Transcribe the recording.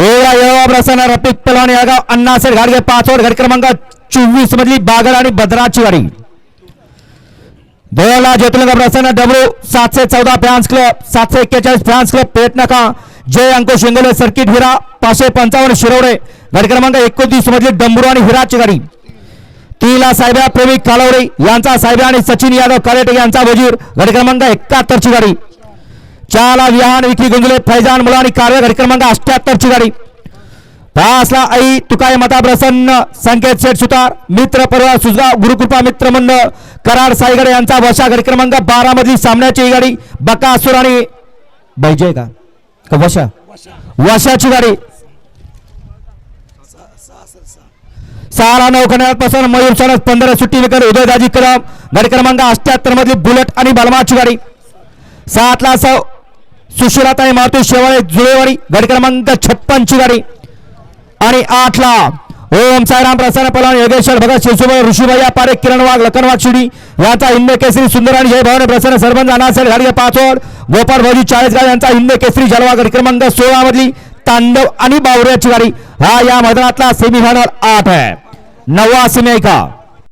येळवा प्रसन्न रफिक पलवान यागाव अण्णासाहेब घाडगे पाचवड गाडी क्रमांक 24 मधली बागड आणि भद्राची गाडी. देवला ज्योतिर्लिंग प्रसन्न W 714 fans club 741 fans club Petnaka जय अंकुश इंगोले सर्किट हिरा 555 शिरवडे गाडी क्रमांक 29 मधली डंबरू आणि हिराची गाडी. तीला साहेबा प्रेमी कालवडे यांचा साहेबा आणि सचिन यादव कालेटे यांचा वजीर गाडी क्रमांक 71 ची गाडी. चाला विहान विकी गुंजले फैजान मुला आणि कारवे गाडी क्रमांक 78 ची गाडी. पासला आई तुकाय मता प्रसन्न संकेत शेठ सुतार मित्र परिवार सुजगाव गुरुकृपा मित्र मंडळ कराड साईगडे यांचा वशा गाडी क्रमांक 12 मधली सामन्याची गाडी. बकासूर आणि बैजय का वशा वशाची गाडी. 6 नौखण्यापासून मयूर सनस 15 सुट्टी विकर उदयदाजी कदम गाडी क्रमांक 78 मधली बुलेट आणि बलमाची गाडी. 7 सुशिलाताई मारुती शेवाळे जुळेवाडी गाडी क्रमांक 56 ची गाडी. आणि 8 ओम साईराम प्रसन्न पलवान योगेश्वर भगत शिवसुभाई ऋषीभैया पारे किरण वाघ लखन वाघ शिडी यांचा हिंद केसरी सुंदर आणि जय भवानी प्रसन्न सरपंच अनासेल घाडगे पाचवड गोपाळ भाऊजी 40 गाव यांचा हिंद केसरी जलवा गाडी क्रमांक 16 मधली तांडव आणि बावऱ्याची गाडी. हा या मैदानातला सेमीफायनल 8 आहे 9वा सेमी का.